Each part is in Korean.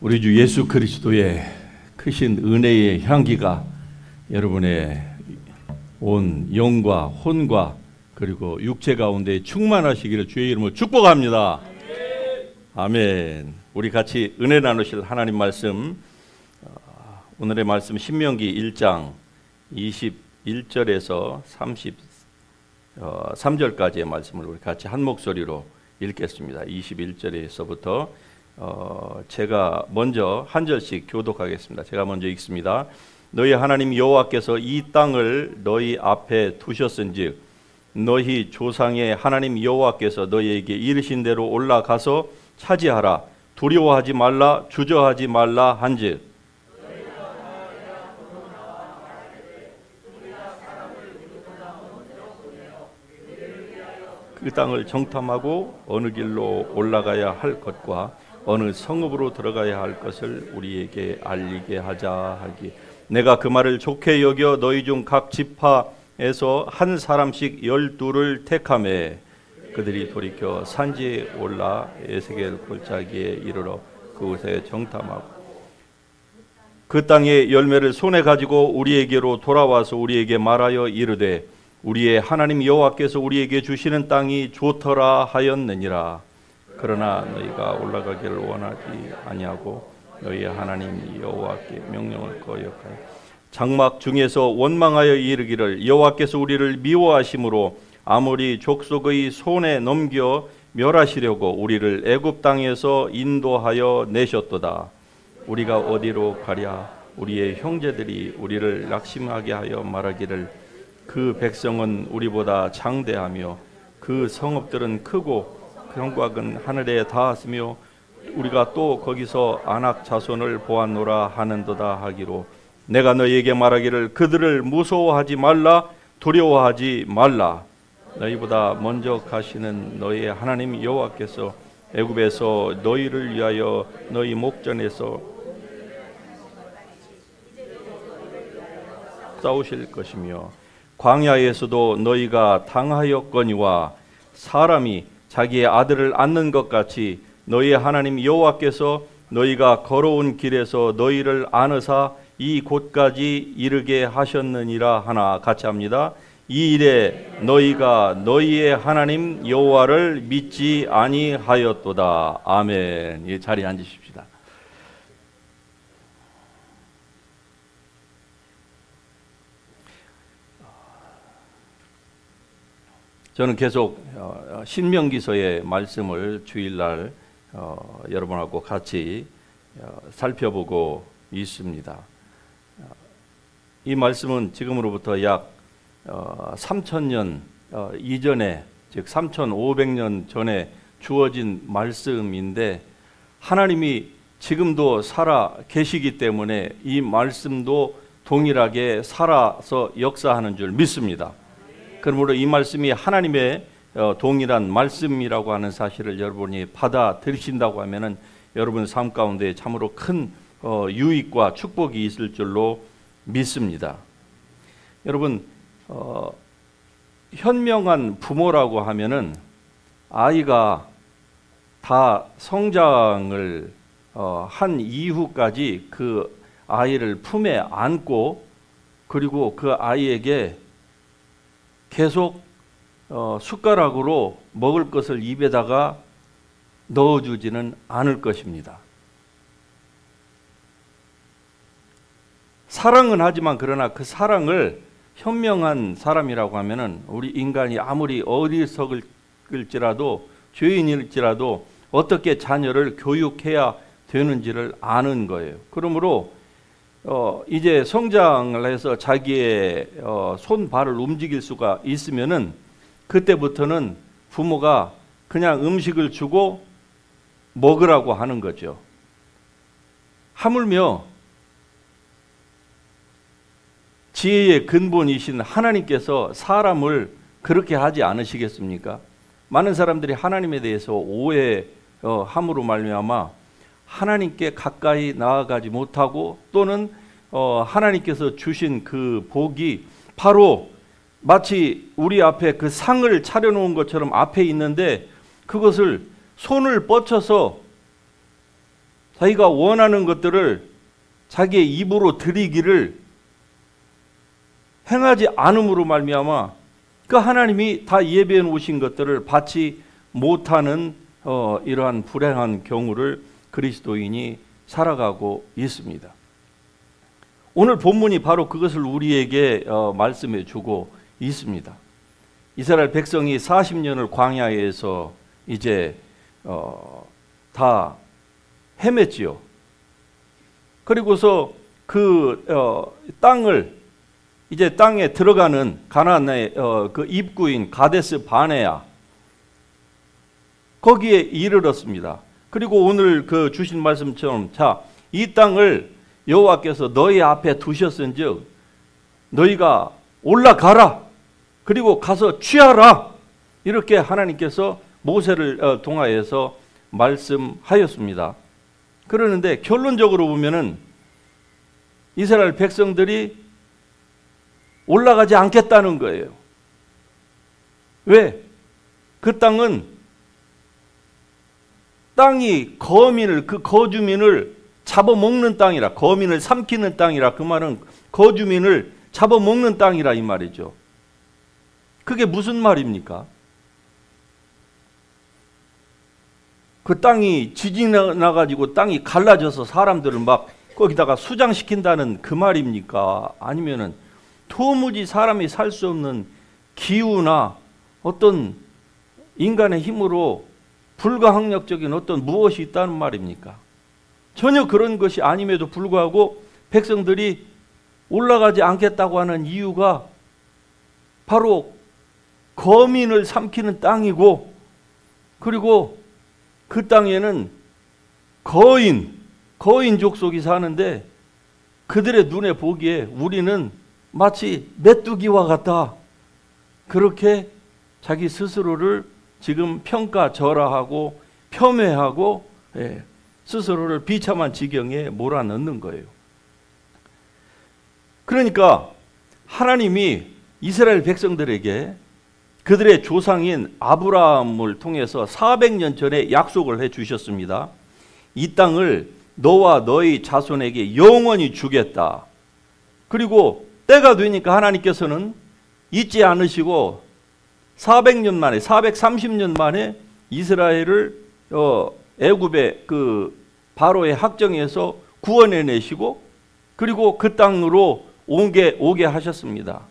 우리 주 예수 그리스도의 크신 은혜의 향기가 여러분의 온 영과 혼과 그리고 육체 가운데 충만하시기를 주의 이름으로 축복합니다. 아멘. 우리 같이 은혜 나누실 하나님 말씀, 오늘의 말씀 신명기 1장 21절에서 33절까지의 말씀을 우리 같이 한 목소리로 읽겠습니다. 21절에서부터 제가 먼저 한 절씩 교독하겠습니다. 제가 먼저 읽습니다. 너희 하나님 여호와께서 이 땅을 너희 앞에 두셨은즉 너희 조상의 하나님 여호와께서 너희에게 이르신 대로 올라가서 차지하라. 두려워하지 말라, 주저하지 말라 한즉 그 땅을 정탐하고 어느 길로 올라가야 할 것과 어느 성읍으로 들어가야 할 것을 우리에게 알리게 하자 하기. 내가 그 말을 좋게 여겨 너희 중 각 지파에서 한 사람씩 12를 택하매 그들이 돌이켜 산지에 올라 에스겔 골짜기에 이르러 그곳에 정탐하고 그 땅의 열매를 손에 가지고 우리에게로 돌아와서 우리에게 말하여 이르되 우리의 하나님 여호와께서 우리에게 주시는 땅이 좋더라 하였느니라. 그러나 너희가 올라가기를 원하지 아니하고 너희의 하나님 여호와께 명령을 거역하여 장막 중에서 원망하여 이르기를 여호와께서 우리를 미워하심으로 아모리 족속의 손에 넘겨 멸하시려고 우리를 애굽 땅에서 인도하여 내셨도다. 우리가 어디로 가랴? 우리의 형제들이 우리를 낙심하게 하여 말하기를 그 백성은 우리보다 장대하며 그 성읍들은 크고 성곽은 하늘에 닿았으며 우리가 또 거기서 아낙 자손을 보았노라 하는도다 하기로 내가 너희에게 말하기를 그들을 무서워하지 말라, 두려워하지 말라. 너희보다 먼저 가시는 너희의 하나님 여호와께서 애굽에서 너희를 위하여 너희 목전에서 싸우실 것이며 광야에서도 너희가 당하였거니와 사람이 자기의 아들을 안는 것 같이 너희의 하나님 여호와께서 너희가 걸어온 길에서 너희를 안으사 이 곳까지 이르게 하셨느니라 하나. 같이 합니다. 이 일에 너희가 너희의 하나님 여호와를 믿지 아니하였도다. 아멘. 이 자리에 앉으십시다. 저는 계속 신명기서의 말씀을 주일날 여러분하고 같이 살펴보고 있습니다. 이 말씀은 지금으로부터 약 3000년 이전에, 즉 3500년 전에 주어진 말씀인데 하나님이 지금도 살아 계시기 때문에 이 말씀도 동일하게 살아서 역사하는 줄 믿습니다. 그러므로 이 말씀이 하나님의 동일한 말씀이라고 하는 사실을 여러분이 받아들이신다고 하면은 여러분 삶 가운데 참으로 큰 유익과 축복이 있을 줄로 믿습니다. 여러분, 현명한 부모라고 하면은 아이가 다 성장을 한 이후까지 그 아이를 품에 안고 그리고 그 아이에게 계속 숟가락으로 먹을 것을 입에다가 넣어주지는 않을 것입니다. 사랑은 하지만 그러나 그 사랑을 현명한 사람이라고 하면은 우리 인간이 아무리 어리석을지라도 죄인일지라도 어떻게 자녀를 교육해야 되는지를 아는 거예요. 그러므로 이제 성장을 해서 자기의 손발을 움직일 수가 있으면은 그때부터는 부모가 그냥 음식을 주고 먹으라고 하는 거죠. 하물며 지혜의 근본이신 하나님께서 사람을 그렇게 하지 않으시겠습니까? 많은 사람들이 하나님에 대해서 오해함으로 말미암아 하나님께 가까이 나아가지 못하고 또는 하나님께서 주신 그 복이 바로 마치 우리 앞에 그 상을 차려놓은 것처럼 앞에 있는데 그것을 손을 뻗쳐서 자기가 원하는 것들을 자기의 입으로 드리기를 행하지 않음으로 말미암아 그 하나님이 다 예배해 놓으신 것들을 받지 못하는 이러한 불행한 경우를 그리스도인이 살아가고 있습니다. 오늘 본문이 바로 그것을 우리에게 말씀해 주고 있습니다. 이스라엘 백성이 40년을 광야에서 이제 다 헤맸지요. 그리고서 그 땅을 이제 땅에 들어가는 가나안의 그 입구인 가데스 바네아 거기에 이르렀습니다. 그리고 오늘 그 주신 말씀처럼 자, 이 땅을 여호와께서 너희 앞에 두셨은즉 너희가 올라가라. 그리고 가서 취하라. 이렇게 하나님께서 모세를 통하여서 말씀하였습니다. 그러는데 결론적으로 보면은 이스라엘 백성들이 올라가지 않겠다는 거예요. 왜? 그 땅이 거민을, 그 거주민을 잡아먹는 땅이라, 거민을 삼키는 땅이라, 그 말은 거주민을 잡아먹는 땅이라 이 말이죠. 그게 무슨 말입니까? 그 땅이 지진이 나가지고 땅이 갈라져서 사람들을 막 거기다가 수장시킨다는 그 말입니까? 아니면은 도무지 사람이 살 수 없는 기후나 어떤 인간의 힘으로 불가항력적인 어떤 무엇이 있다는 말입니까? 전혀 그런 것이 아님에도 불구하고 백성들이 올라가지 않겠다고 하는 이유가 바로 거민을 삼키는 땅이고, 그리고 그 땅에는 거인 족속이 사는데 그들의 눈에 보기에 우리는 마치 메뚜기와 같다. 그렇게 자기 스스로를 지금 평가절하하고 폄훼하고 스스로를 비참한 지경에 몰아넣는 거예요. 그러니까 하나님이 이스라엘 백성들에게 그들의 조상인 아브라함을 통해서 400년 전에 약속을 해 주셨습니다. 이 땅을 너와 너희 자손에게 영원히 주겠다. 그리고 때가 되니까 하나님께서는 잊지 않으시고 400년 만에 430년 만에 이스라엘을 애굽의 그 바로의 학정에서 구원해 내시고 그리고 그 땅으로 오게 하셨습니다.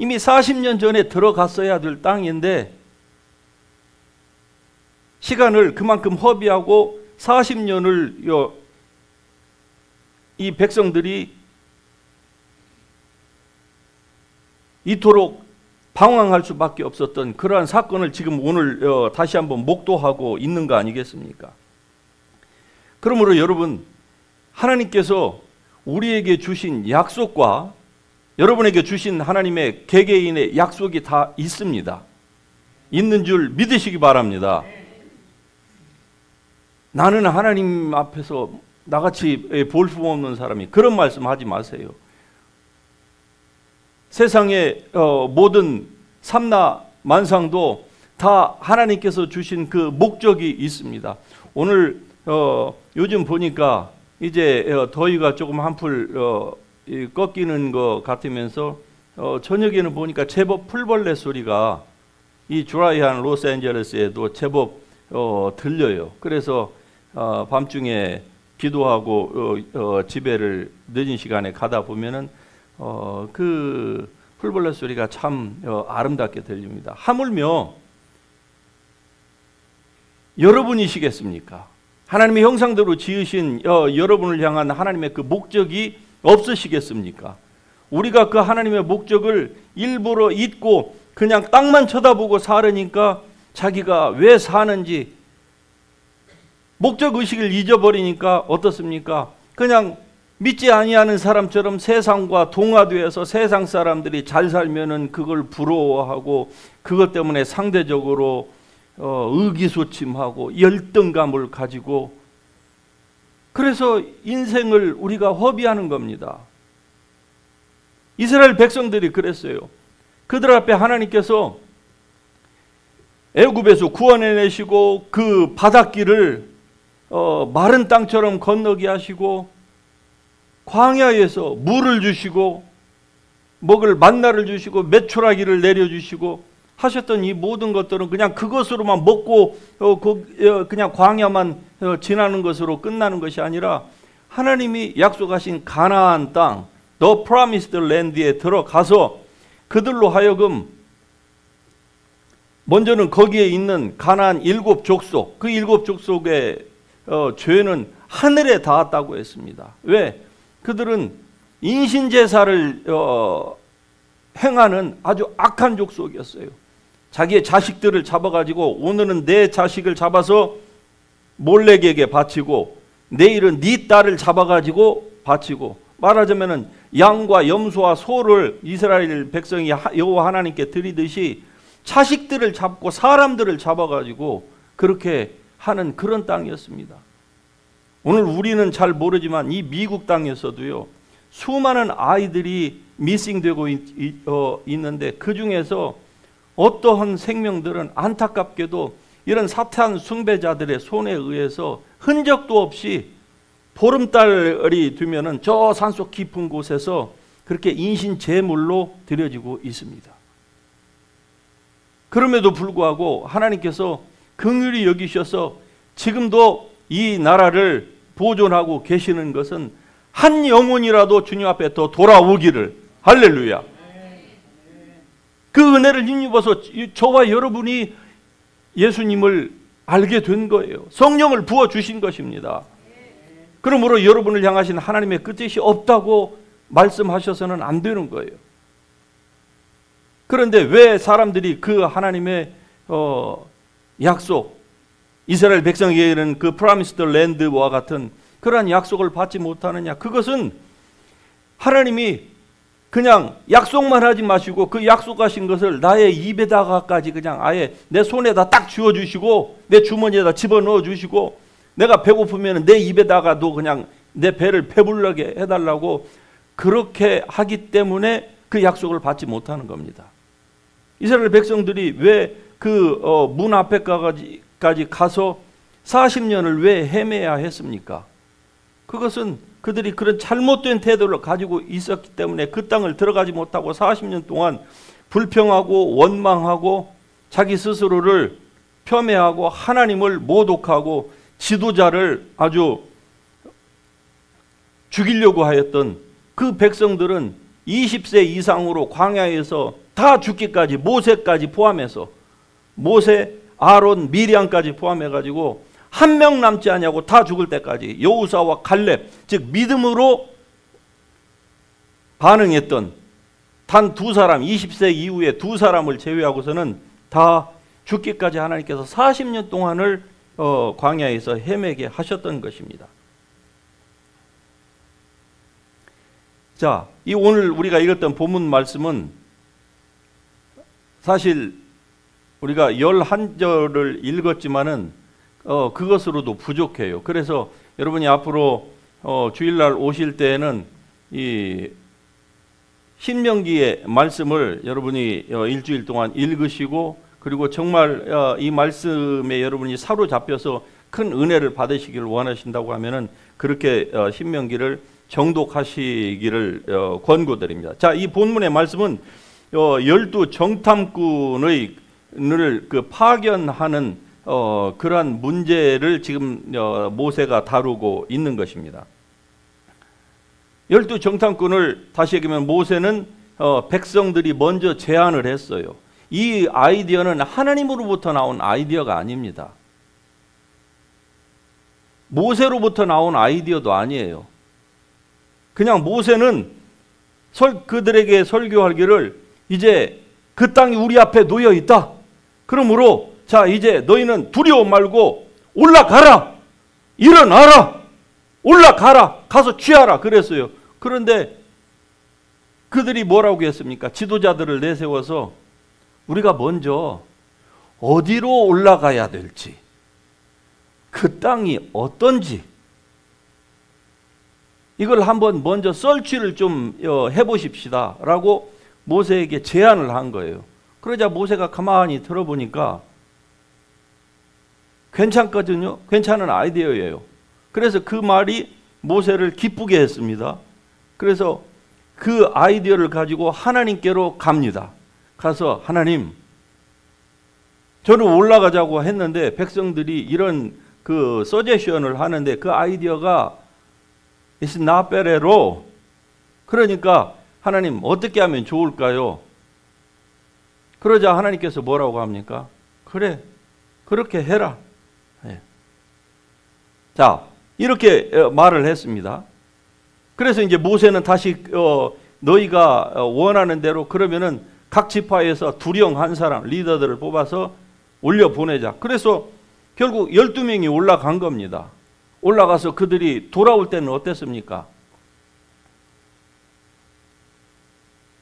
이미 40년 전에 들어갔어야 될 땅인데 시간을 그만큼 허비하고 40년을 이 백성들이 이토록 방황할 수밖에 없었던 그러한 사건을 지금 오늘 다시 한번 목도하고 있는 거 아니겠습니까? 그러므로 여러분, 하나님께서 우리에게 주신 약속과 여러분에게 주신 하나님의 개개인의 약속이 다 있습니다. 있는 줄 믿으시기 바랍니다. 나는 하나님 앞에서 나같이 볼품없는 사람이, 그런 말씀 하지 마세요. 세상의 모든 삼나 만상도 다 하나님께서 주신 그 목적이 있습니다. 오늘 요즘 보니까 이제 더위가 조금 한풀 꺾이는 것 같으면서 저녁에는 보니까 제법 풀벌레 소리가 이 드라이한 로스앤젤레스에도 제법 들려요. 그래서 밤중에 기도하고 집에를 늦은 시간에 가다 보면은 그 풀벌레 소리가 참 아름답게 들립니다. 하물며 여러분이시겠습니까? 하나님의 형상대로 지으신 여러분을 향한 하나님의 그 목적이 없으시겠습니까? 우리가 그 하나님의 목적을 일부러 잊고 그냥 땅만 쳐다보고 살으니까 자기가 왜 사는지 목적의식을 잊어버리니까 어떻습니까? 그냥 믿지 아니하는 사람처럼 세상과 동화되어서 세상 사람들이 잘 살면은 그걸 부러워하고 그것 때문에 상대적으로 의기소침하고 열등감을 가지고, 그래서 인생을 우리가 허비하는 겁니다. 이스라엘 백성들이 그랬어요. 그들 앞에 하나님께서 애굽에서 구원해내시고 그 바닷길을 마른 땅처럼 건너게 하시고 광야에서 물을 주시고 먹을 만나를 주시고 메추라기를 내려주시고 하셨던 이 모든 것들은 그냥 그것으로만 먹고 그냥 광야만 지나는 것으로 끝나는 것이 아니라 하나님이 약속하신 가나안 땅, The Promised Land에 들어가서 그들로 하여금 먼저는 거기에 있는 가나안 7족속, 그 7족속의 죄는 하늘에 닿았다고 했습니다. 왜? 그들은 인신제사를 행하는 아주 악한 족속이었어요. 자기의 자식들을 잡아가지고 오늘은 내 자식을 잡아서 몰렉에게 바치고 내일은 네 딸을 잡아가지고 바치고, 말하자면은 양과 염소와 소를 이스라엘 백성이 여호와 하나님께 드리듯이 자식들을 잡고 사람들을 잡아가지고 그렇게 하는 그런 땅이었습니다. 오늘 우리는 잘 모르지만 이 미국 땅에서도요, 수많은 아이들이 미싱되고 있는데 그 중에서 어떠한 생명들은 안타깝게도 이런 사탄 숭배자들의 손에 의해서 흔적도 없이 보름달이 되면은 저 산속 깊은 곳에서 그렇게 인신 제물로 드려지고 있습니다. 그럼에도 불구하고 하나님께서 긍휼히 여기셔서 지금도 이 나라를 보존하고 계시는 것은 한 영혼이라도 주님 앞에 더 돌아오기를, 할렐루야. 그 은혜를 힘입어서 저와 여러분이 예수님을 알게 된 거예요. 성령을 부어주신 것입니다. 그러므로 여러분을 향하신 하나님의 그 뜻이 없다고 말씀하셔서는 안 되는 거예요. 그런데 왜 사람들이 그 하나님의 약속, 이스라엘 백성에게는 그 프라미스드 랜드와 같은 그러한 약속을 받지 못하느냐? 그것은 하나님이 그냥 약속만 하지 마시고 그 약속하신 것을 나의 입에다가까지 그냥 아예 내 손에다 딱 쥐어주시고 내 주머니에다 집어넣어 주시고 내가 배고프면 내 입에다가도 그냥 내 배를 배불러게 해달라고 그렇게 하기 때문에 그 약속을 받지 못하는 겁니다. 이스라엘 백성들이 왜 그 문 앞에까지 가서 40년을 왜 헤매야 했습니까? 그것은 그들이 그런 잘못된 태도를 가지고 있었기 때문에 그 땅을 들어가지 못하고 40년 동안 불평하고 원망하고 자기 스스로를 폄훼하고 하나님을 모독하고 지도자를 아주 죽이려고 하였던 그 백성들은 20세 이상으로 광야에서 다 죽기까지, 모세까지 포함해서, 모세, 아론, 미리암까지 포함해가지고 한 명 남지 않냐고 다 죽을 때까지 여호수아와 갈렙, 즉 믿음으로 반응했던 단 2사람, 20세 이후에 2사람을 제외하고서는 다 죽기까지 하나님께서 40년 동안을 광야에서 헤매게 하셨던 것입니다. 자, 이 오늘 우리가 읽었던 본문 말씀은 사실 우리가 11절을 읽었지만은 그것으로도 부족해요. 그래서 여러분이 앞으로 주일날 오실 때에는 이 신명기의 말씀을 여러분이 일주일 동안 읽으시고 그리고 정말 이 말씀에 여러분이 사로잡혀서 큰 은혜를 받으시기를 원하신다고 하면은 그렇게 신명기를 정독하시기를 권고드립니다. 자, 이 본문의 말씀은 12 정탐꾼을 파견하는 그러한 문제를 지금 모세가 다루고 있는 것입니다. 12 정탐꾼을 다시 얘기하면 모세는 백성들이 먼저 제안을 했어요. 이 아이디어는 하나님으로부터 나온 아이디어가 아닙니다. 모세로부터 나온 아이디어도 아니에요. 그냥 모세는 그들에게 설교하기를 이제 그 땅이 우리 앞에 놓여 있다. 그러므로 자, 이제 너희는 두려움 말고 올라가라. 일어나라. 올라가라. 가서 취하라. 그랬어요. 그런데 그들이 뭐라고 했습니까? 지도자들을 내세워서 우리가 먼저 어디로 올라가야 될지, 그 땅이 어떤지 이걸 한번 먼저 설치를 좀 해보십시다 라고 모세에게 제안을 한 거예요. 그러자 모세가 가만히 들어보니까 괜찮거든요. 괜찮은 아이디어예요. 그래서 그 말이 모세를 기쁘게 했습니다. 그래서 그 아이디어를 가지고 하나님께로 갑니다. 가서 하나님, 저는 올라가자고 했는데 백성들이 이런 그 서제션을 하는데 그 아이디어가 is not bad at all. 그러니까 하나님 어떻게 하면 좋을까요? 그러자 하나님께서 뭐라고 합니까? 그래, 그렇게 해라. 네. 자, 이렇게 말을 했습니다. 그래서 이제 모세는 다시 너희가 원하는 대로 그러면은 각 지파에서 두령 한 사람 리더들을 뽑아서 올려 보내자. 그래서 결국 12명이 올라간 겁니다. 올라가서 그들이 돌아올 때는 어땠습니까?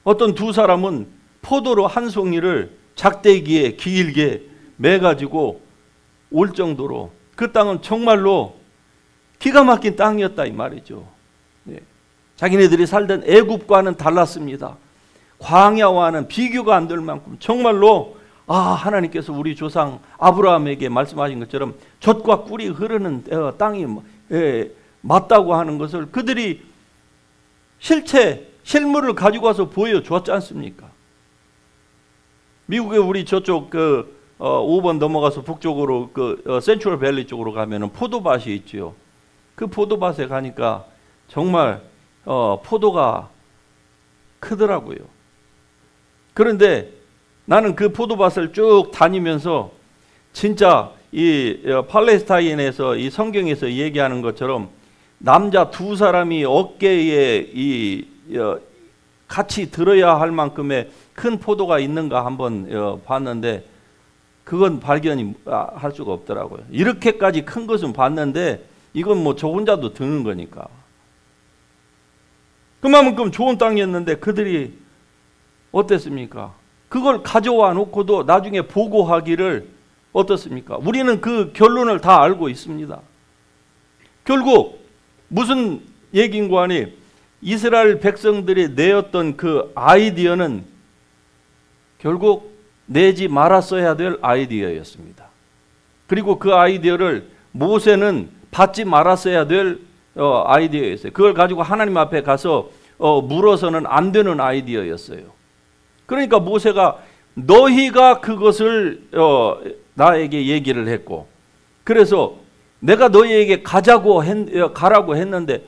어떤 두 사람은 포도로 한 송이를 작대기에 길게 매가지고 올 정도로 그 땅은 정말로 기가 막힌 땅이었다 이 말이죠. 네. 자기네들이 살던 애굽과는 달랐습니다. 광야와는 비교가 안 될 만큼 정말로 하나님께서 우리 조상 아브라함에게 말씀하신 것처럼 젖과 꿀이 흐르는 땅이 맞다고 하는 것을 그들이 실물을 가지고 와서 보여줬지 않습니까? 미국에 우리 저쪽 5번 넘어가서 북쪽으로 센트럴 밸리 쪽으로 가면은 포도밭이 있지요. 그 포도밭에 가니까 정말 포도가 크더라고요. 그런데 나는 그 포도밭을 쭉 다니면서 진짜 이 팔레스타인에서 이 성경에서 얘기하는 것처럼 남자 두 사람이 어깨에 같이 들어야 할 만큼의 큰 포도가 있는가 한번 봤는데 그건 발견이 할 수가 없더라고요. 이렇게까지 큰 것은 봤는데 이건 뭐 저 혼자도 드는 거니까. 그만큼 좋은 땅이었는데 그들이 어땠습니까? 그걸 가져와 놓고도 나중에 보고하기를 어떻습니까? 우리는 그 결론을 다 알고 있습니다. 결국 무슨 얘기인고 하니 이스라엘 백성들이 내었던 그 아이디어는 결국 내지 말았어야 될 아이디어였습니다. 그리고 그 아이디어를 모세는 받지 말았어야 될 아이디어였어요. 그걸 가지고 하나님 앞에 가서 물어서는 안 되는 아이디어였어요. 그러니까 모세가 너희가 그것을 나에게 얘기를 했고 그래서 내가 너희에게 가라고 했는데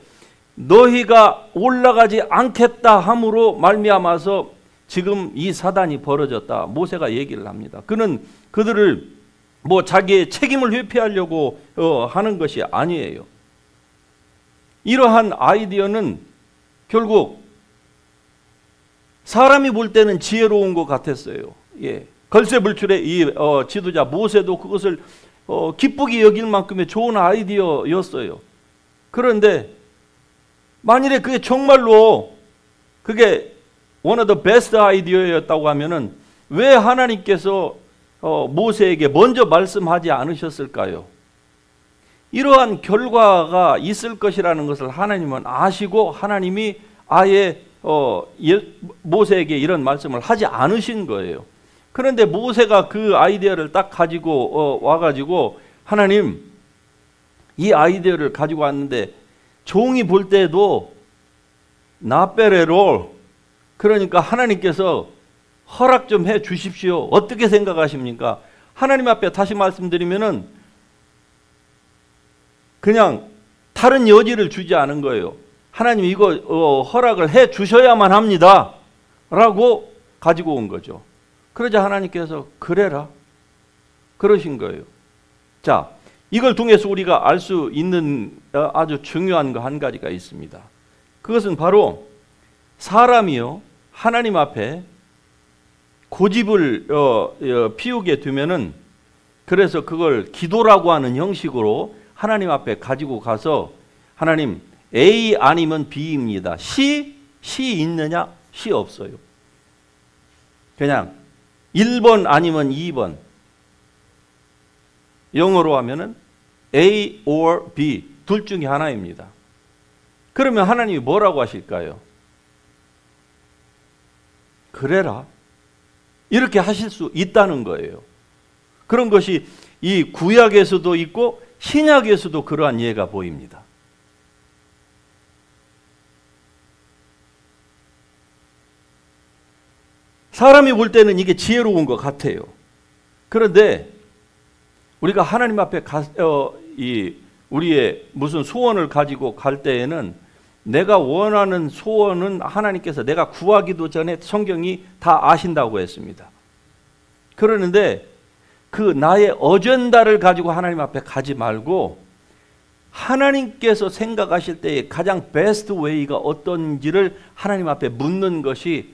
너희가 올라가지 않겠다 함으로 말미암아서 지금 이 사단이 벌어졌다. 모세가 얘기를 합니다. 그는 그들을 뭐 자기의 책임을 회피하려고 하는 것이 아니에요. 이러한 아이디어는 결국 사람이 볼 때는 지혜로운 것 같았어요. 예. 걸세불출의 이 지도자 모세도 그것을 기쁘게 여길 만큼의 좋은 아이디어였어요. 그런데 만일에 그게 정말로 그게 one of the best 아이디어였다고 하면은 왜 하나님께서 모세에게 먼저 말씀하지 않으셨을까요? 이러한 결과가 있을 것이라는 것을 하나님은 아시고 하나님이 아예 모세에게 이런 말씀을 하지 않으신 거예요. 그런데 모세가 그 아이디어를 딱 가지고 와가지고 하나님 이 아이디어를 가지고 왔는데 종이 볼 때도 나빼레롤 그러니까 하나님께서 허락 좀 해 주십시오. 어떻게 생각하십니까? 하나님 앞에 다시 말씀드리면은 그냥 다른 여지를 주지 않은 거예요. 하나님 이거 허락을 해 주셔야만 합니다. 라고 가지고 온 거죠. 그러자 하나님께서 그래라. 그러신 거예요. 자, 이걸 통해서 우리가 알 수 있는 아주 중요한 거 한 가지가 있습니다. 그것은 바로 사람이요 하나님 앞에 고집을 피우게 되면은 그래서 그걸 기도라고 하는 형식으로 하나님 앞에 가지고 가서 하나님 A 아니면 B입니다. C 있느냐? C 없어요. 그냥 1번 아니면 2번. 영어로 하면은 A or B 둘 중에 하나입니다. 그러면 하나님이 뭐라고 하실까요? 그래라. 이렇게 하실 수 있다는 거예요. 그런 것이 이 구약에서도 있고 신약에서도 그러한 예가 보입니다. 사람이 볼 때는 이게 지혜로운 것 같아요. 그런데 우리가 하나님 앞에 우리의 무슨 소원을 가지고 갈 때에는 내가 원하는 소원은 하나님께서 내가 구하기도 전에 성경이 다 아신다고 했습니다. 그러는데 그 나의 어젠다를 가지고 하나님 앞에 가지 말고 하나님께서 생각하실 때의 가장 베스트 웨이가 어떤지를 하나님 앞에 묻는 것이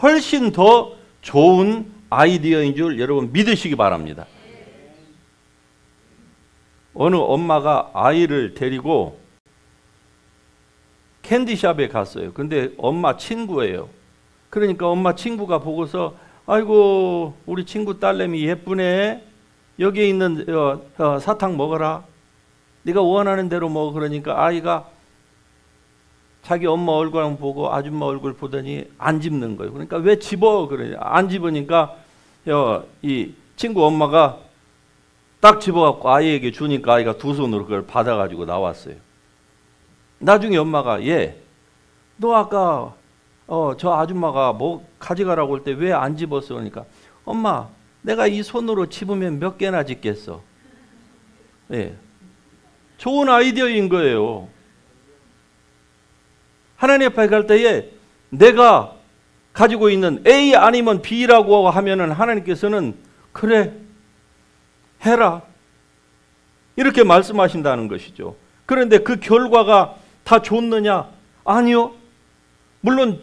훨씬 더 좋은 아이디어인 줄 여러분 믿으시기 바랍니다. 어느 엄마가 아이를 데리고 캔디샵에 갔어요. 근데 엄마 친구예요. 그러니까 엄마 친구가 보고서 아이고 우리 친구 딸내미 예쁘네. 여기에 있는 사탕 먹어라. 네가 원하는 대로 먹어. 그러니까 아이가 자기 엄마 얼굴 보고 아줌마 얼굴 보더니 안 집는 거예요. 그러니까 왜 집어? 그러냐. 안 집으니까 이 친구 엄마가 딱 집어갖고 아이에게 주니까 아이가 두 손으로 그걸 받아가지고 나왔어요. 나중에 엄마가 너 아까 저 아줌마가 뭐 가져가라고 할 때 왜 안 집었어? 그러니까 엄마 내가 이 손으로 집으면 몇 개나 집겠어. 좋은 아이디어인 거예요. 하나님 앞에 갈 때에 내가 가지고 있는 A 아니면 B라고 하면은 하나님께서는 그래 해라 이렇게 말씀하신다는 것이죠. 그런데 그 결과가 다 좋느냐? 아니요. 물론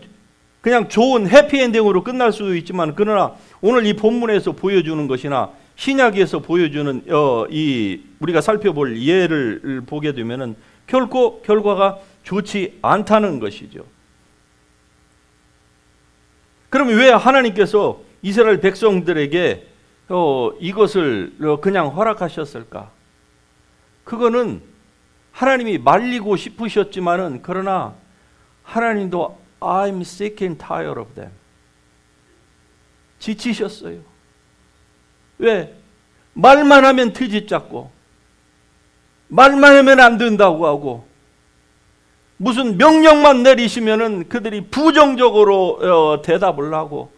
그냥 좋은 해피엔딩으로 끝날 수도 있지만 그러나 오늘 이 본문에서 보여주는 것이나 신약에서 보여주는 우리가 살펴볼 예를 보게 되면은 결코 결과가 좋지 않다는 것이죠. 그러면 왜 하나님께서 이스라엘 백성들에게 이것을 그냥 허락하셨을까? 그거는 하나님이 말리고 싶으셨지만은 그러나 하나님도 I'm sick and tired of them. 지치셨어요. 왜? 말만 하면 트집 잡고 말만 하면 안 된다고 하고 무슨 명령만 내리시면은 그들이 부정적으로 대답을 하고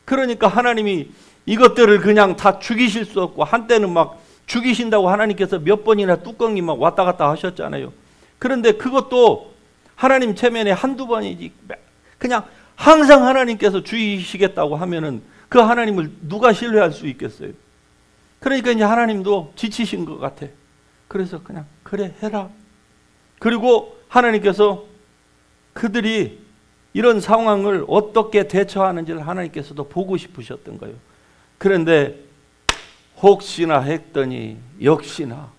그러니까 하나님이 이것들을 그냥 다 죽이실 수 없고 한때는 막 죽이신다고 하나님께서 몇 번이나 뚜껑이 막 왔다 갔다 하셨잖아요. 그런데 그것도 하나님 체면에 한두 번이지 그냥 항상 하나님께서 죽이시겠다고 하면은 그 하나님을 누가 신뢰할 수 있겠어요? 그러니까 이제 하나님도 지치신 것 같아. 그래서 그냥 그래 해라. 그리고 하나님께서 그들이 이런 상황을 어떻게 대처하는지를 하나님께서도 보고 싶으셨던 거예요. 그런데 혹시나 했더니 역시나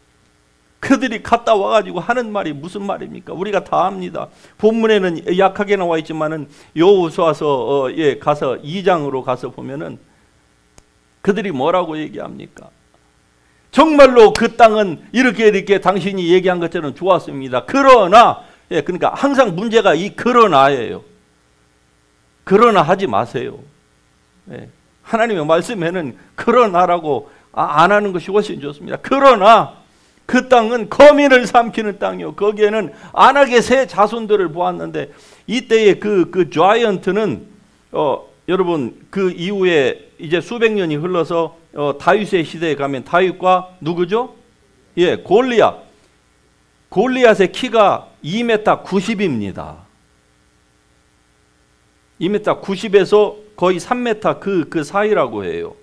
그들이 갔다 와가지고 하는 말이 무슨 말입니까? 우리가 다 압니다. 본문에는 약하게 나와 있지만은 여호수아서 가서 2장으로 가서 보면은 그들이 뭐라고 얘기합니까? 정말로 그 땅은 이렇게 당신이 얘기한 것처럼 좋았습니다. 그러나 그러니까 항상 문제가 이 그러나예요. 그러나 하지 마세요. 하나님의 말씀에는 그러나라고 안 하는 것이 훨씬 좋습니다. 그러나 그 땅은 거민을 삼키는 땅이요. 거기에는 안악의 새 자손들을 보았는데 이때의 그 자이언트는 여러분 그 이후에 이제 수백 년이 흘러서 다윗의 시대에 가면 다윗과 누구죠? 골리앗. 골리앗의 키가 2m 90입니다. 2m 90에서 거의 3m 그 사이라고 해요.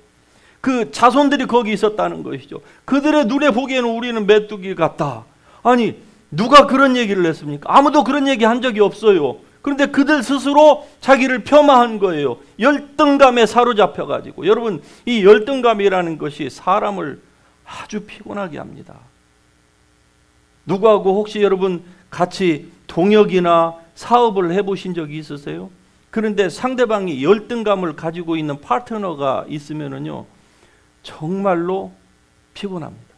그 자손들이 거기 있었다는 것이죠. 그들의 눈에 보기에는 우리는 메뚜기 같다. 아니 누가 그런 얘기를 했습니까? 아무도 그런 얘기 한 적이 없어요. 그런데 그들 스스로 자기를 폄하한 거예요. 열등감에 사로잡혀가지고. 여러분 이 열등감이라는 것이 사람을 아주 피곤하게 합니다. 누구하고 혹시 여러분 같이 동역이나 사업을 해보신 적이 있으세요? 그런데 상대방이 열등감을 가지고 있는 파트너가 있으면은요 정말로 피곤합니다.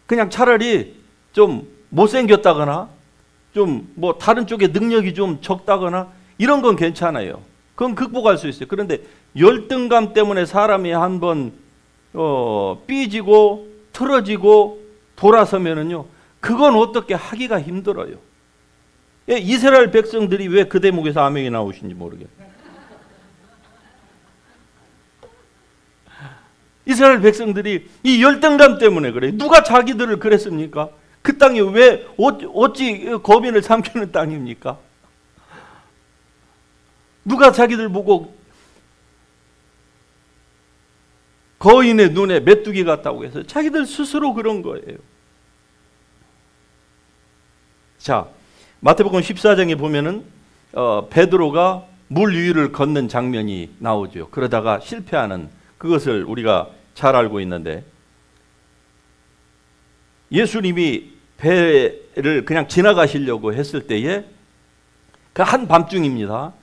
그냥 차라리 좀 못생겼다거나 좀 뭐 다른 쪽에 능력이 좀 적다거나 이런 건 괜찮아요. 그건 극복할 수 있어요. 그런데 열등감 때문에 사람이 한번 삐지고 틀어지고 돌아서면은요, 그건 어떻게 하기가 힘들어요. 이스라엘 백성들이 왜 그 대목에서 아멘이 나오신지 모르겠어요. 이스라엘 백성들이 이 열등감 때문에 그래요. 누가 자기들을 그랬습니까? 그 땅이 왜 어찌 거민을 삼키는 땅입니까? 누가 자기들 보고 거인의 눈에 메뚜기 같다고 해서 자기들 스스로 그런 거예요. 자, 마태복음 14장에 보면은 베드로가 물 위를 걷는 장면이 나오죠. 그러다가 실패하는 그것을 우리가 잘 알고 있는데, 예수님이 배를 그냥 지나가시려고 했을 때에 그 한밤중입니다.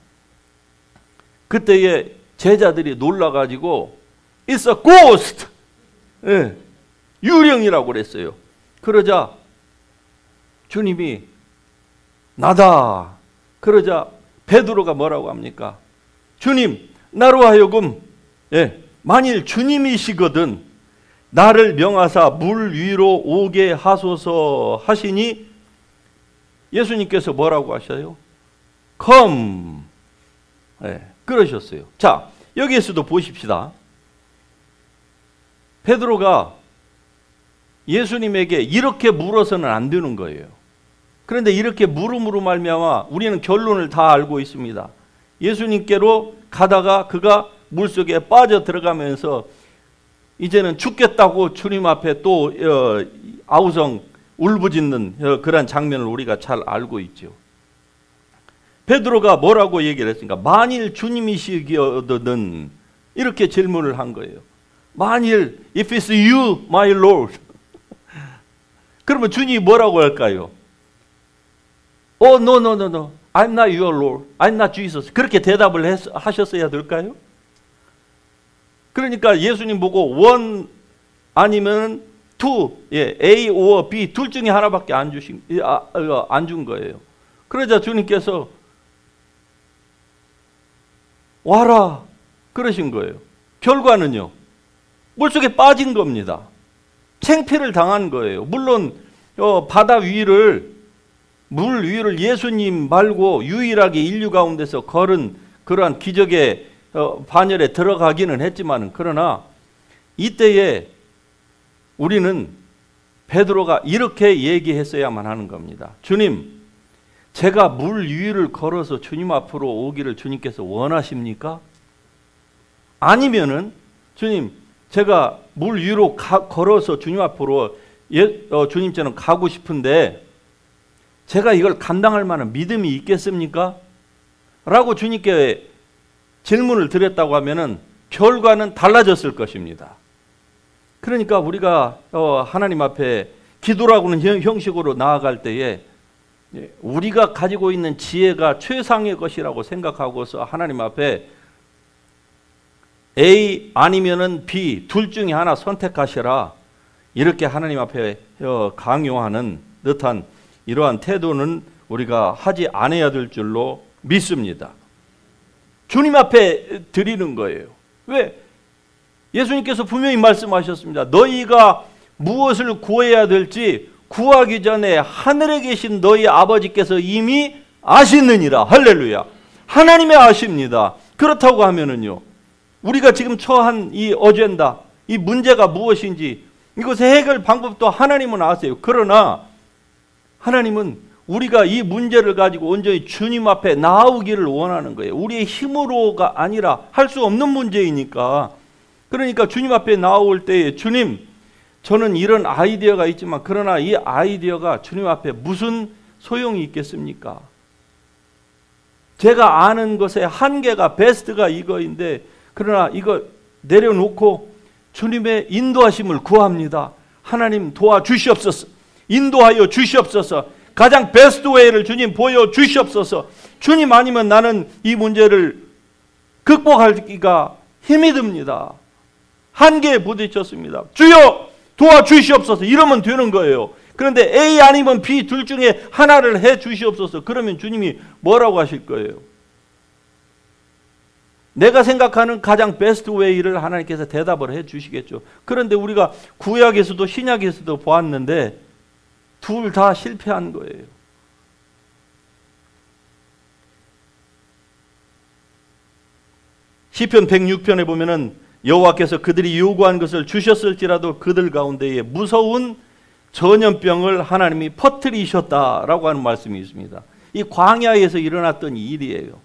그때에 제자들이 놀라가지고 It's a ghost! 예, 유령이라고 그랬어요. 그러자 주님이 나다. 그러자 베드로가 뭐라고 합니까? 주님, 나로 하여금 만일 주님이시거든 나를 명하사 물 위로 오게 하소서 하시니 예수님께서 뭐라고 하셔요? Come. 그러셨어요. 자, 여기에서도 보십시다. 베드로가 예수님에게 이렇게 물어서는 안 되는 거예요. 그런데 이렇게 물음으로 말미암아 우리는 결론을 다 알고 있습니다. 예수님께로 가다가 그가 물속에 빠져 들어가면서 이제는 죽겠다고 주님 앞에 또 아우성 울부짖는 그런 장면을 우리가 잘 알고 있죠. 베드로가 뭐라고 얘기를 했습니까? 만일 주님이시거든, 이렇게 질문을 한 거예요. 만일 if it's you, my Lord. 그러면 주님이 뭐라고 할까요? Oh, no, no, no, no. I'm not your Lord. I'm not Jesus. 그렇게 대답을 하셨어야 될까요? 그러니까 예수님 보고 one 아니면 two, A or B 둘 중에 하나밖에 안 준 거예요. 그러자 주님께서 와라 그러신 거예요. 결과는요, 물속에 빠진 겁니다. 창피를 당한 거예요. 물론 바다 위를, 물 위를 예수님 말고 유일하게 인류 가운데서 걸은 그러한 기적의 반열에 들어가기는 했지만, 그러나 이때에 우리는 베드로가 이렇게 얘기했어야만 하는 겁니다. 주님, 제가 물 위를 걸어서 주님 앞으로 오기를 주님께서 원하십니까? 아니면은 주님, 제가 물 위로 걸어서 주님 앞으로 주님처럼 가고 싶은데 제가 이걸 감당할 만한 믿음이 있겠습니까? 라고 주님께 질문을 드렸다고 하면은 결과는 달라졌을 것입니다. 그러니까 우리가 하나님 앞에 기도라고는 형식으로 나아갈 때에 우리가 가지고 있는 지혜가 최상의 것이라고 생각하고서 하나님 앞에 A 아니면은 B 둘 중에 하나 선택하시라, 이렇게 하나님 앞에 강요하는 듯한 이러한 태도는 우리가 하지 않아야 될 줄로 믿습니다. 주님 앞에 드리는 거예요. 왜? 예수님께서 분명히 말씀하셨습니다. 너희가 무엇을 구해야 될지 구하기 전에 하늘에 계신 너희 아버지께서 이미 아시느니라. 할렐루야. 하나님이 아십니다. 그렇다고 하면은요, 우리가 지금 처한 이 어젠다, 이 문제가 무엇인지 이것의 해결 방법도 하나님은 아세요. 그러나 하나님은 우리가 이 문제를 가지고 온전히 주님 앞에 나오기를 원하는 거예요. 우리의 힘으로가 아니라 할 수 없는 문제이니까. 그러니까 주님 앞에 나올 때에 주님, 저는 이런 아이디어가 있지만 그러나 이 아이디어가 주님 앞에 무슨 소용이 있겠습니까? 제가 아는 것의 한계가 베스트가 이거인데, 그러나 이거 내려놓고 주님의 인도하심을 구합니다. 하나님 도와주시옵소서. 인도하여 주시옵소서. 가장 베스트 웨이를 주님 보여주시옵소서. 주님 아니면 나는 이 문제를 극복하기가 힘이 듭니다. 한계에 부딪혔습니다. 주여 도와주시옵소서. 이러면 되는 거예요. 그런데 A 아니면 B 둘 중에 하나를 해 주시옵소서. 그러면 주님이 뭐라고 하실 거예요? 내가 생각하는 가장 베스트 웨이를 하나님께서 대답을 해 주시겠죠. 그런데 우리가 구약에서도 신약에서도 보았는데 둘 다 실패한 거예요. 시편 106편에 보면은 여호와께서 그들이 요구한 것을 주셨을지라도 그들 가운데에 무서운 전염병을 하나님이 퍼뜨리셨다라고 하는 말씀이 있습니다. 이 광야에서 일어났던 일이에요.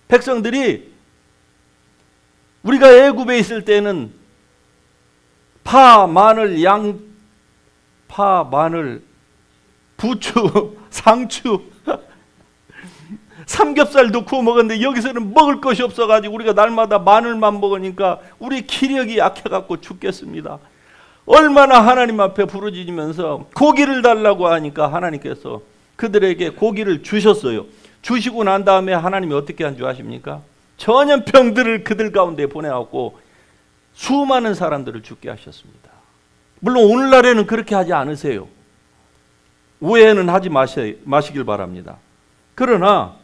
백성들이 우리가 애굽에 있을 때는 파, 마늘, 양파, 마늘, 부추, 상추, 삼겹살 넣고 먹었는데 여기서는 먹을 것이 없어가지고 우리가 날마다 마늘만 먹으니까 우리 기력이 약해갖고 죽겠습니다. 얼마나 하나님 앞에 부르짖으면서 고기를 달라고 하니까 하나님께서 그들에게 고기를 주셨어요. 주시고 난 다음에 하나님이 어떻게 한 줄 아십니까? 전염병들을 그들 가운데 보내갖고 수많은 사람들을 죽게 하셨습니다. 물론 오늘날에는 그렇게 하지 않으세요. 오해는 하지 마시길 바랍니다. 그러나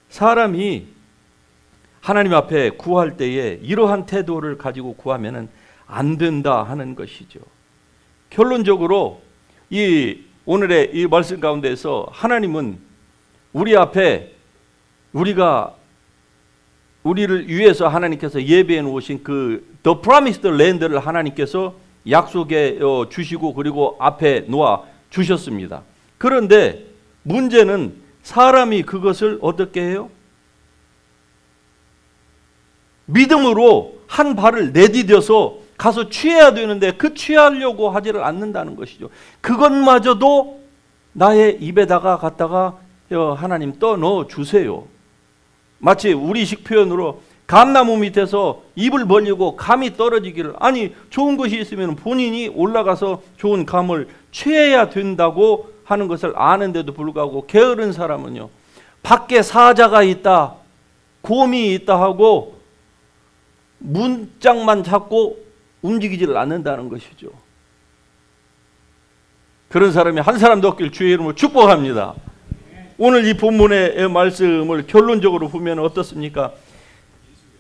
사람이 하나님 앞에 구할 때에 이러한 태도를 가지고 구하면 안 된다 하는 것이죠. 결론적으로 이 오늘의 이 말씀 가운데서 하나님은 우리 앞에 우리를 위해서 하나님께서 예배해 놓으신 그 The Promised Land를 하나님께서 약속해 주시고 그리고 앞에 놓아 주셨습니다. 그런데 문제는 사람이 그것을 어떻게 해요? 믿음으로 한 발을 내디뎌서 가서 취해야 되는데 그 취하려고 하지를 않는다는 것이죠. 그것마저도 나의 입에다가 갖다가 하나님 떠넣어 주세요. 마치 우리식 표현으로 감나무 밑에서 입을 벌리고 감이 떨어지기를, 아니 좋은 것이 있으면 본인이 올라가서 좋은 감을 취해야 된다고 하는 것을 아는데도 불구하고 게으른 사람은요, 밖에 사자가 있다, 곰이 있다 하고 문짝만 잡고 움직이지를 않는다는 것이죠. 그런 사람이 한 사람도 없길 주의 이름으로 축복합니다. 오늘 이 본문의 말씀을 결론적으로 보면 어떻습니까?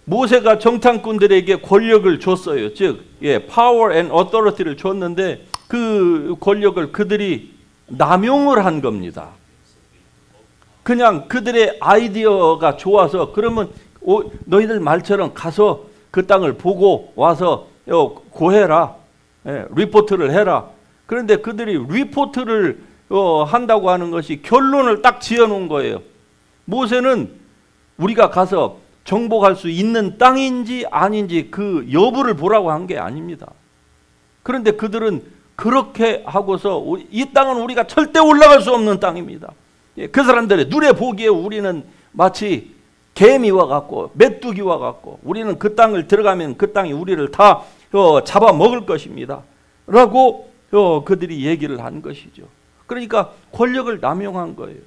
모세가 정탐꾼들에게 권력을 줬어요. 즉, power and authority를 줬는데 그 권력을 그들이 남용을 한 겁니다. 그냥 그들의 아이디어가 좋아서 그러면 너희들 말처럼 가서 그 땅을 보고 와서 고해라, 리포트를 해라. 그런데 그들이 리포트를 한다고 하는 것이 결론을 딱 지어놓은 거예요. 모세는 우리가 가서 정복할 수 있는 땅인지 아닌지 그 여부를 보라고 한 게 아닙니다. 그런데 그들은 그렇게 하고서 이 땅은 우리가 절대 올라갈 수 없는 땅입니다. 그 사람들의 눈에 보기에 우리는 마치 개미와 같고 메뚜기와 같고 우리는 그 땅을 들어가면 그 땅이 우리를 다 잡아먹을 것입니다 라고 그들이 얘기를 한 것이죠. 그러니까 권력을 남용한 거예요.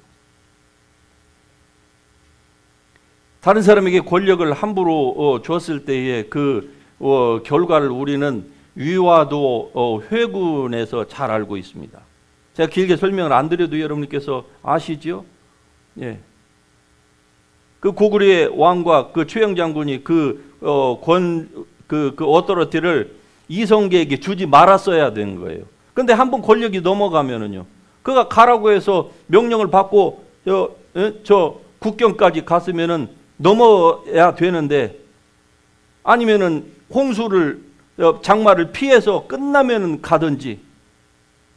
다른 사람에게 권력을 함부로 줬을 때의 그 결과를 우리는 위와도 회군에서 잘 알고 있습니다. 제가 길게 설명을 안 드려도 여러분께서 아시죠? 예. 그 고구려의 왕과 그 최영 장군이 그 어토리티를 이성계에게 주지 말았어야 되는 거예요. 근데 한번 권력이 넘어가면은요, 그가 가라고 해서 명령을 받고 저 국경까지 갔으면은 넘어야 되는데, 아니면은 홍수를 장마를 피해서 끝나면은 가든지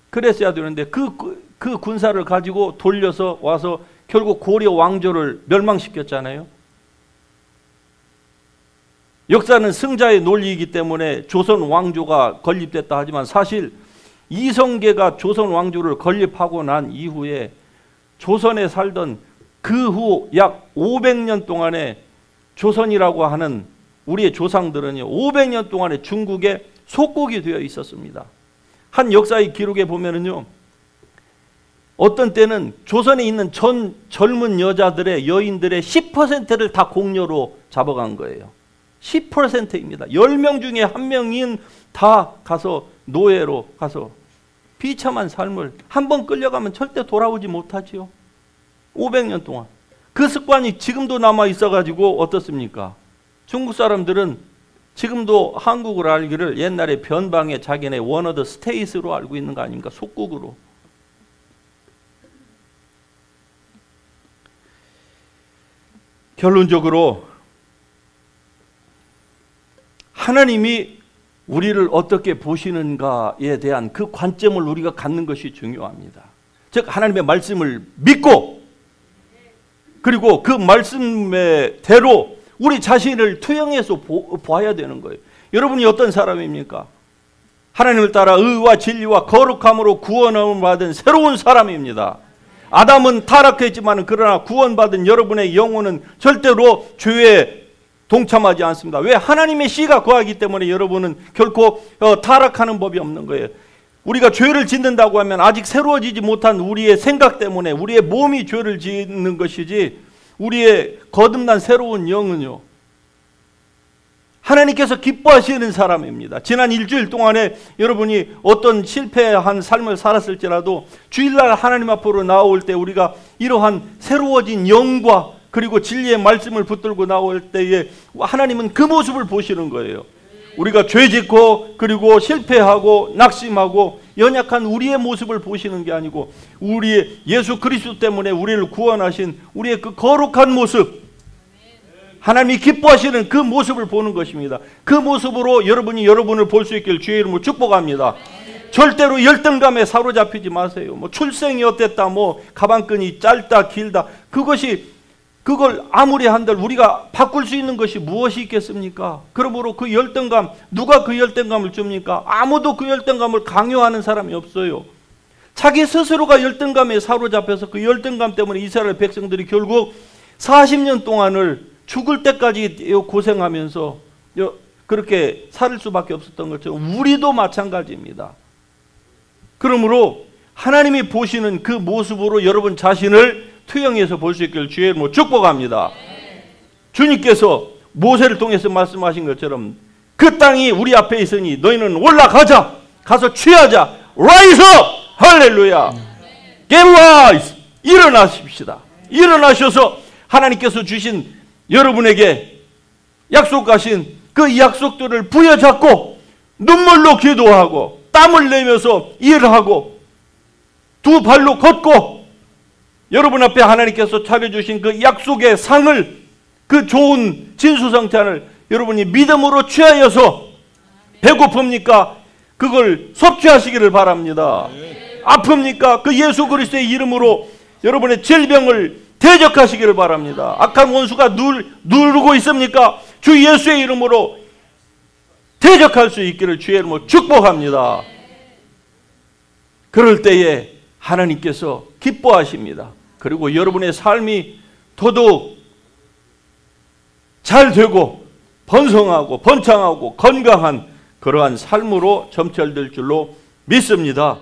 그랬어야 되는데 그 군사를 가지고 돌려서 와서 결국 고려 왕조를 멸망시켰잖아요. 역사는 승자의 논리이기 때문에 조선 왕조가 건립됐다 하지만 사실 이성계가 조선 왕조를 건립하고 난 이후에 조선에 살던 그 후 약 500년 동안에 조선이라고 하는 우리의 조상들은요, 500년 동안에 중국의 속국이 되어 있었습니다. 한 역사의 기록에 보면은요, 어떤 때는 조선에 있는 젊은 여자들의 여인들의 10%를 다 공녀로 잡아간 거예요. 10%입니다. 10명 중에 1명인 다 가서 노예로 가서 비참한 삶을, 한번 끌려가면 절대 돌아오지 못하지요. 500년 동안. 그 습관이 지금도 남아 있어가지고 어떻습니까? 중국 사람들은 지금도 한국을 알기를 옛날에 변방에 자기네 원 오브 더 스테이트로 알고 있는 거 아닙니까? 속국으로. 결론적으로 하나님이 우리를 어떻게 보시는가에 대한 그 관점을 우리가 갖는 것이 중요합니다. 즉 하나님의 말씀을 믿고 그리고 그 말씀대로 우리 자신을 투영해서 봐야 되는 거예요. 여러분이 어떤 사람입니까? 하나님을 따라 의와 진리와 거룩함으로 구원을 받은 새로운 사람입니다. 아담은 타락했지만 그러나 구원받은 여러분의 영혼은 절대로 죄에 동참하지 않습니다. 왜? 하나님의 씨가 거하기 때문에 여러분은 결코 타락하는 법이 없는 거예요. 우리가 죄를 짓는다고 하면 아직 새로워지지 못한 우리의 생각 때문에 우리의 몸이 죄를 짓는 것이지 우리의 거듭난 새로운 영은요, 하나님께서 기뻐하시는 사람입니다. 지난 일주일 동안에 여러분이 어떤 실패한 삶을 살았을지라도 주일날 하나님 앞으로 나올 때 우리가 이러한 새로워진 영과 그리고 진리의 말씀을 붙들고 나올 때에 하나님은 그 모습을 보시는 거예요. 우리가 죄짓고 그리고 실패하고 낙심하고 연약한 우리의 모습을 보시는 게 아니고 우리의 예수 그리스도 때문에 우리를 구원하신 우리의 그 거룩한 모습, 하나님이 기뻐하시는 그 모습을 보는 것입니다. 그 모습으로 여러분이 여러분을 볼 수 있길 주의 이름으로 축복합니다. 절대로 열등감에 사로잡히지 마세요. 뭐 출생이 어땠다, 뭐 가방끈이 짧다 길다, 그걸 아무리 한들 우리가 바꿀 수 있는 것이 무엇이 있겠습니까? 그러므로 그 열등감, 누가 그 열등감을 줍니까? 아무도 그 열등감을 강요하는 사람이 없어요. 자기 스스로가 열등감에 사로잡혀서 그 열등감 때문에 이스라엘 백성들이 결국 40년 동안을 죽을 때까지 고생하면서 그렇게 살 수밖에 없었던 것처럼 우리도 마찬가지입니다. 그러므로 하나님이 보시는 그 모습으로 여러분 자신을 투영해서 볼 수 있기를 주의 이름으로 축복합니다. 주님께서 모세를 통해서 말씀하신 것처럼 그 땅이 우리 앞에 있으니 너희는 올라가자, 가서 취하자. Rise up! 할렐루야! Get rise! 일어나십시다. 일어나셔서 하나님께서 주신 여러분에게 약속하신 그 약속들을 부여잡고 눈물로 기도하고 땀을 내면서 일하고 두 발로 걷고 여러분 앞에 하나님께서 차려주신 그 약속의 상을, 그 좋은 진수성찬을 여러분이 믿음으로 취하여서 배고픕니까? 그걸 섭취하시기를 바랍니다. 아픕니까? 그 예수 그리스도의 이름으로 여러분의 질병을 대적하시기를 바랍니다. 악한 원수가 누르고 있습니까? 주 예수의 이름으로 대적할 수 있기를 주의 이름으로 축복합니다. 그럴 때에 하나님께서 기뻐하십니다. 그리고 여러분의 삶이 더더욱 잘 되고 번성하고 번창하고 건강한 그러한 삶으로 점철될 줄로 믿습니다.